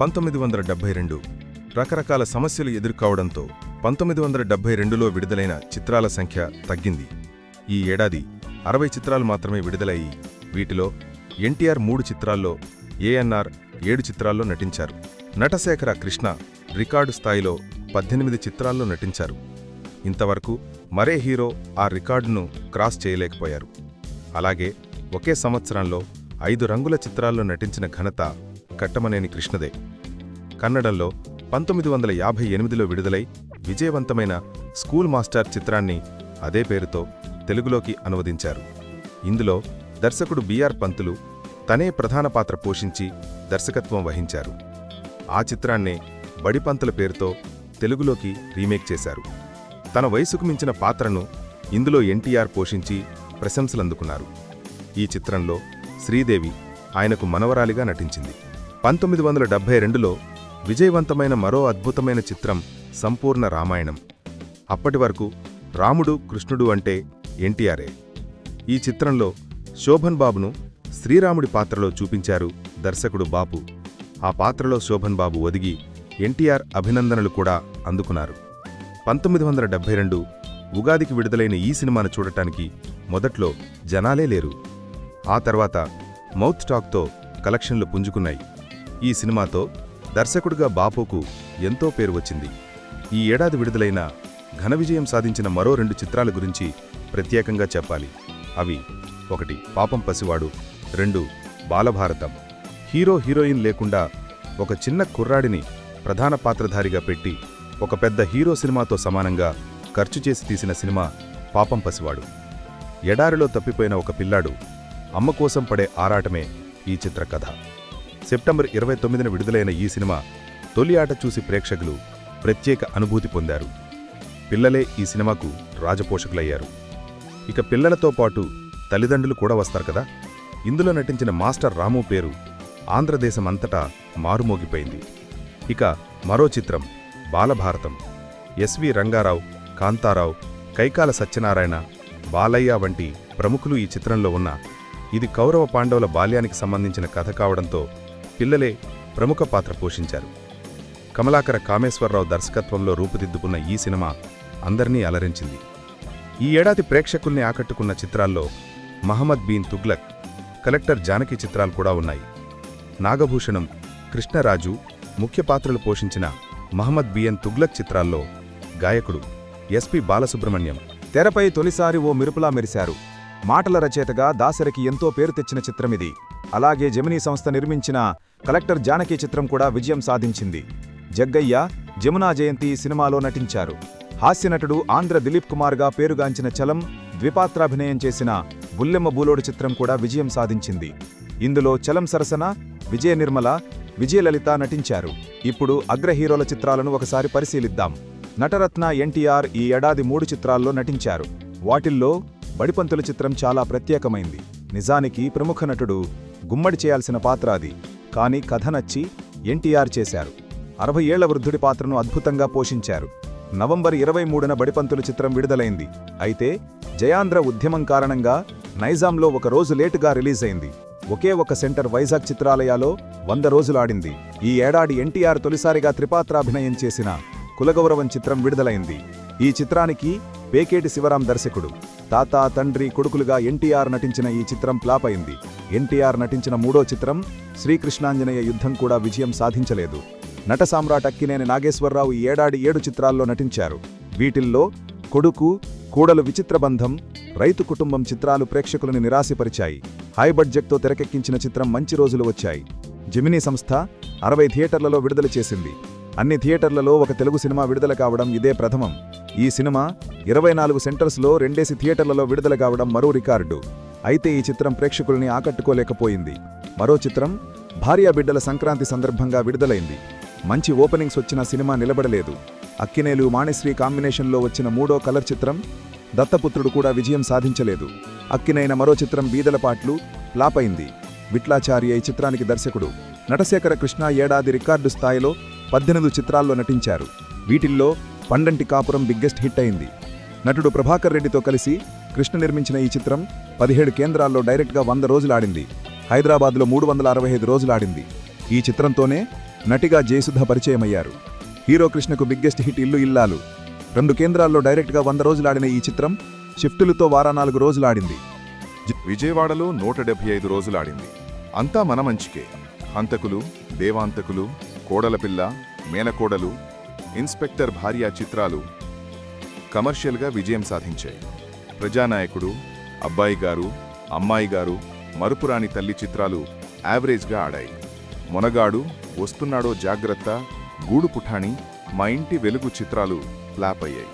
1972 రకరకాల సమస్యలు ఎదుర్కోవడంతో 1972లో విడుదలైన చిత్రాల సంఖ్య తగ్గింది. ఈ ఏడాది 60 చిత్రాలు మాత్రమే విడుదలయ్యి వీటిలో ఎన్టీఆర్ 3 చిత్రాల్లో, ఏఎన్ఆర్ 7 చిత్రాల్లో నటించారు. నటశేఖర కృష్ణ రికార్డు స్థాయిలో 18 చిత్రాల్లో నటించారు. ఇంతవరకు మరే హీరో ఆ రికార్డును క్రాస్ చేయలేకపోయారు. అలాగే ఒకే సంవత్సరంలో 5 రంగుల చిత్రాల్లో నటించిన ఘనత కట్టమనేని కృష్ణదే. కన్నడంలో 1958లో విడుదలై విజయవంతమైన స్కూల్ మాస్టర్ చిత్రాన్ని అదే పేరుతో తెలుగులోకి అనువదించారు. ఇందులో దర్శకుడు బిఆర్ పంతులు తనే ప్రధాన పాత్ర పోషించి దర్శకత్వం వహించారు. ఆ చిత్రాన్నే బడిపంతుల పేరుతో తెలుగులోకి రీమేక్ చేశారు. తన వయసుకు మించిన పాత్రను ఇందులో ఎన్టీఆర్ పోషించి ప్రశంసలందుకున్నారు. ఈ చిత్రంలో శ్రీదేవి ఆయనకు మనవరాలిగా నటించింది. 1972లో విజయవంతమైన మరో అద్భుతమైన చిత్రం సంపూర్ణ రామాయణం. అప్పటి వరకు రాముడు కృష్ణుడు అంటే ఎన్టీఆరే. ఈ చిత్రంలో శోభన్ బాబును శ్రీరాముడి పాత్రలో చూపించారు దర్శకుడు బాపు. ఆ పాత్రలో శోభన్ బాబు ఒదిగి ఎన్టీఆర్ అభినందనలు కూడా అందుకున్నారు. 1972 ఉగాదికి విడుదలైన ఈ సినిమాను చూడటానికి మొదట్లో జనాలే లేరు. ఆ తర్వాత మౌత్ టాక్తో కలెక్షన్లు పుంజుకున్నాయి. ఈ సినిమాతో దర్శకుడిగా బాపుకు ఎంతో పేరు వచ్చింది. ఈ ఏడాది విడుదలైన ఘన విజయం సాధించిన మరో 2 చిత్రాల గురించి ప్రత్యేకంగా చెప్పాలి. అవి 1 పాపం పసివాడు, 2 బాలభారతం. హీరో హీరోయిన్ లేకుండా ఒక చిన్న కుర్రాడిని ప్రధాన పాత్రధారిగా పెట్టి ఒక పెద్ద హీరో సినిమాతో సమానంగా ఖర్చు చేసి తీసిన సినిమా పాపం పసివాడు. ఎడారిలో తప్పిపోయిన ఒక పిల్లాడు అమ్మ కోసం పడే ఆరాటమే ఈ చిత్ర కథ. సెప్టెంబర్ 29న విడుదలైన ఈ సినిమా తొలి ఆట చూసి ప్రేక్షకులు ప్రత్యేక అనుభూతి పొందారు. పిల్లలే ఈ సినిమాకు రాజపోషకులయ్యారు. ఇక పిల్లలతో పాటు తల్లిదండ్రులు కూడా వస్తారు కదా. ఇందులో నటించిన మాస్టర్ రాము పేరు ఆంధ్రదేశమంతటా మారుమోగిపోయింది. ఇక మరో చిత్రం బాలభారతం. ఎస్వి రంగారావు, కాంతారావు, కైకాల సత్యనారాయణ, బాలయ్య వంటి ప్రముఖులు ఈ చిత్రంలో ఉన్న ఇది కౌరవ పాండవుల బాల్యానికి సంబంధించిన కథ కావడంతో పిల్లలే ప్రముఖ పాత్ర పోషించారు. కమలాకర కామేశ్వరరావు దర్శకత్వంలో రూపుదిద్దుకున్న ఈ సినిమా అందర్నీ అలరించింది. ఈ ఏడాది ప్రేక్షకుల్ని ఆకట్టుకున్న చిత్రాల్లో మహమ్మద్ బీన్ తుగ్లక్, కలెక్టర్ జానకి చిత్రాలు కూడా ఉన్నాయి. నాగభూషణం, కృష్ణరాజు ముఖ్య పాత్రలు పోషించిన మహమ్మద్ బిఎన్ తుగ్లక్ చిత్రాల్లో గాయకుడు ఎస్పి బాలసుబ్రహ్మణ్యం తెరపై తొలిసారి ఓ మెరుపులా మెరిశారు. మాటల రచయితగా దాసరికి ఎంతో పేరు తెచ్చిన చిత్రమిది. అలాగే జెమినీ సంస్థ నిర్మించిన కలెక్టర్ జానకి చిత్రం కూడా విజయం సాధించింది. జగ్గయ్య, జమునా జయంతి సినిమాలో నటించారు. హాస్యనటుడు ఆంధ్ర దిలీప్ కుమార్గా పేరుగాంచిన చలం ద్విపాత్రాభినయం చేసిన బుల్లెమ్మ బూలోడు చిత్రం కూడా విజయం సాధించింది. ఇందులో చలం సరసన విజయ నిర్మల, విజయలలిత నటించారు. ఇప్పుడు అగ్ర హీరోల చిత్రాలను ఒకసారి పరిశీలిద్దాం. నటరత్న ఎన్టీఆర్ ఈ ఏడాది 3 చిత్రాల్లో నటించారు. వాటిల్లో బడిపంతుల చిత్రం చాలా ప్రత్యేకమైంది. నిజానికి ప్రముఖ నటుడు గుమ్మడి చేయాల్సిన పాత్ర అది. కానీ కథ నచ్చి ఎన్టీఆర్ చేశారు. 60 ఏళ్ల వృద్ధుడి పాత్రను అద్భుతంగా పోషించారు. నవంబర్ 23న బడిపంతుల చిత్రం విడుదలైంది. అయితే జయాంధ్ర ఉద్యమం కారణంగా నైజాంలో ఒక రోజు లేటుగా రిలీజ్ అయింది. ఒకే ఒక సెంటర్ వైజాగ్ చిత్రాలయాలో 100 రోజులాడింది. ఈ ఏడాది ఎన్టీఆర్ తొలిసారిగా త్రిపాత్రాభినయం చేసిన కులగౌరవం చిత్రం విడుదలైంది. ఈ చిత్రానికి పేకేటి శివరాం దర్శకుడు. తాత, తండ్రి, కొడుకులుగా ఎన్టీఆర్ నటించిన ఈ చిత్రం ఫ్లాప్ అయింది. ఎన్టీఆర్ నటించిన 3వ చిత్రం శ్రీకృష్ణాంజనేయ యుద్ధం కూడా విజయం సాధించలేదు. నట సామ్రాట్ అక్కినేని నాగేశ్వరరావు ఈ ఏడాది 7 చిత్రాల్లో నటించారు. వీటిల్లో కొడుకు, కూడలు విచిత్రబంధం, రైతు కుటుంబం చిత్రాలు ప్రేక్షకులను నిరాశపరిచాయి. హై బడ్జెట్తో తెరకెక్కించిన చిత్రం మంచి రోజులు వచ్చాయి. జెమినీ సంస్థ 60 థియేటర్లలో విడుదల చేసింది. అన్ని థియేటర్లలో ఒక తెలుగు సినిమా విడుదల కావడం ఇదే ప్రథమం. ఈ సినిమా 24 సెంటర్స్లో 2 థియేటర్లలో విడుదల కావడం మరో రికార్డు. అయితే ఈ చిత్రం ప్రేక్షకుల్ని ఆకట్టుకోలేకపోయింది. మరో చిత్రం భార్యాబిడ్డల సంక్రాంతి సందర్భంగా విడుదలైంది. మంచి ఓపెనింగ్స్ వచ్చిన సినిమా నిలబడలేదు. అక్కినేలు, మాణిశ్రీ కాంబినేషన్లో వచ్చిన 3వ కలర్ చిత్రం దత్తపుత్రుడు కూడా విజయం సాధించలేదు. అక్కినైన మరో చిత్రం బీదలపాట్లు ఫ్లాప్ అయింది. విట్లాచార్య ఈ చిత్రానికి దర్శకుడు. నటశేఖర కృష్ణ ఏడాది రికార్డు స్థాయిలో 18 చిత్రాల్లో నటించారు. వీటిల్లో పండంటి కాపురం బిగ్గెస్ట్ హిట్ అయింది. నటుడు ప్రభాకర్ రెడ్డితో కలిసి కృష్ణ నిర్మించిన ఈ చిత్రం 17 కేంద్రాల్లో డైరెక్ట్గా 100 రోజులాడింది. హైదరాబాద్లో 365 రోజులాడింది. ఈ చిత్రంతోనే నటిగా జయసుధ పరిచయమయ్యారు. హీరో కృష్ణకు బిగ్గెస్ట్ హిట్ ఇల్లు ఇల్లాలు. 2 కేంద్రాల్లో డైరెక్ట్గా 100 రోజులాడిన ఈ చిత్రం షిఫ్టులతో 4 రోజులాడింది. విజయవాడలో 175 రోజులాడింది. అంతా మన మంచికే. హంతకులు, దేవాంతకులు, కోడలపిల్ల, మేనకోడలు, ఇన్స్పెక్టర్ భార్య చిత్రాలు కమర్షియల్గా విజయం సాధించాయి. ప్రజానాయకుడు, అబ్బాయి గారు, అమ్మాయి గారు, మరుపురాని తల్లి చిత్రాలు యావరేజ్గా ఆడాయి. మొనగాడు, వస్తున్నాడో జాగ్రత్త, గూడు పుఠాణి, మా ఇంటి వెలుగు చిత్రాలు ఫ్లాప్ అయ్యాయి.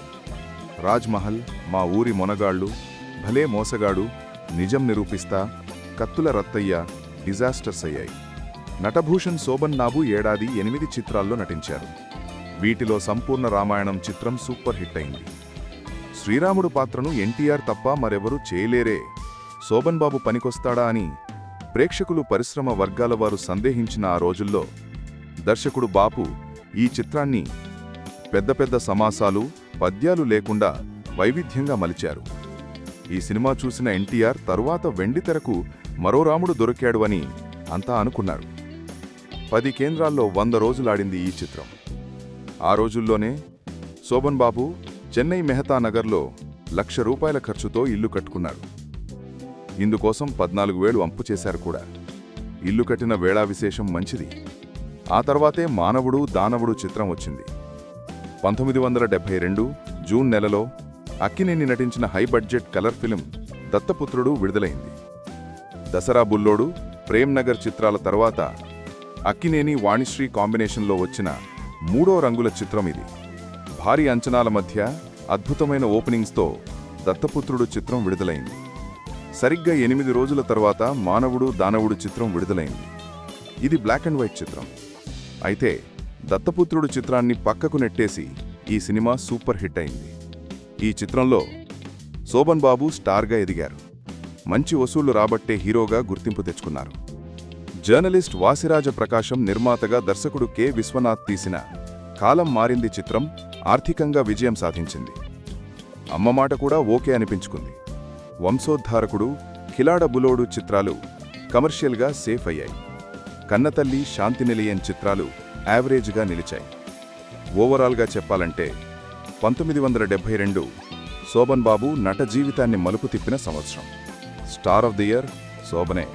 రాజ్మహల్, మా ఊరి మొనగాళ్ళు, భలే మోసగాడు, నిజం నిరూపిస్తా, కత్తుల రత్తయ్య డిజాస్టర్స్ అయ్యాయి. నటభూషణ్ శోభన్ బాబు ఏడాది 8 చిత్రాల్లో నటించారు. వీటిలో సంపూర్ణ రామాయణం చిత్రం సూపర్ హిట్ అయింది. శ్రీరాముడు పాత్రను ఎన్టీఆర్ తప్ప మరెవరూ చేయలేరే, శోభన్ బాబు పనికొస్తాడా అని ప్రేక్షకులు, పరిశ్రమ వర్గాల వారు సందేహించిన ఆ రోజుల్లో దర్శకుడు బాపు ఈ చిత్రాన్ని పెద్ద పెద్ద సమాసాలు, పద్యాలు లేకుండా వైవిధ్యంగా మలిచారు. ఈ సినిమా చూసిన ఎన్టీఆర్ తరువాత వెండితెరకు మరో రాముడు దొరికాడు అని అంతా అనుకున్నారు. 10 కేంద్రాల్లో 100 రోజులాడింది ఈ చిత్రం. ఆ రోజుల్లోనే శోభన్ బాబు చెన్నై మెహతా నగర్లో ₹1,00,000 ఖర్చుతో ఇల్లు కట్టుకున్నారు. ఇందుకోసం 14,000 అంపు చేశారు కూడా. ఇల్లు కట్టిన వేళా విశేషం మంచిది. ఆ తర్వాతే మానవుడు దానవుడు చిత్రం వచ్చింది. 1972 జూన్ నెలలో అక్కినేని నటించిన హై బడ్జెట్ కలర్ ఫిలిం దత్తపుత్రుడు విడుదలైంది. దసరా బుల్లోడు, ప్రేమ్ నగర్ చిత్రాల తర్వాత అక్కినేని వాణిశ్రీ కాంబినేషన్లో వచ్చిన 3వ రంగుల చిత్రం ఇది. భారీ అంచనాల మధ్య అద్భుతమైన ఓపెనింగ్స్తో దత్తపుత్రుడు చిత్రం విడుదలైంది. సరిగ్గా 8 రోజుల తర్వాత మానవుడు దానవుడు చిత్రం విడుదలైంది. ఇది బ్లాక్ అండ్ వైట్ చిత్రం. అయితే దత్తపుత్రుడు చిత్రాన్ని పక్కకు నెట్టేసి ఈ సినిమా సూపర్ హిట్ అయింది. ఈ చిత్రంలో శోభన్ బాబు స్టార్గా ఎదిగారు. మంచి వసూళ్లు రాబట్టే హీరోగా గుర్తింపు తెచ్చుకున్నారు. జర్నలిస్ట్ వాసిరాజ ప్రకాశం నిర్మాతగా దర్శకుడు కె. విశ్వనాథ్ తీసిన కాలం మారింది చిత్రం ఆర్థికంగా విజయం సాధించింది. అమ్మమాట కూడా ఓకే అనిపించుకుంది. వంశోద్ధారకుడు, కిలాడ బులోడు చిత్రాలు కమర్షియల్గా సేఫ్ అయ్యాయి. కన్నతల్లి, శాంతినిలయం చిత్రాలు యావరేజ్గా నిలిచాయి. ఓవరాల్గా చెప్పాలంటే 1972 శోభన్ బాబు నట జీవితాన్ని మలుపు తిప్పిన సంవత్సరం. స్టార్ ఆఫ్ ది ఇయర్ శోభనే.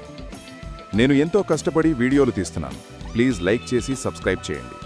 నేను ఎంతో కష్టపడి వీడియోలు తీస్తున్నాను. ప్లీజ్ లైక్ చేసి సబ్స్క్రైబ్ చేయండి.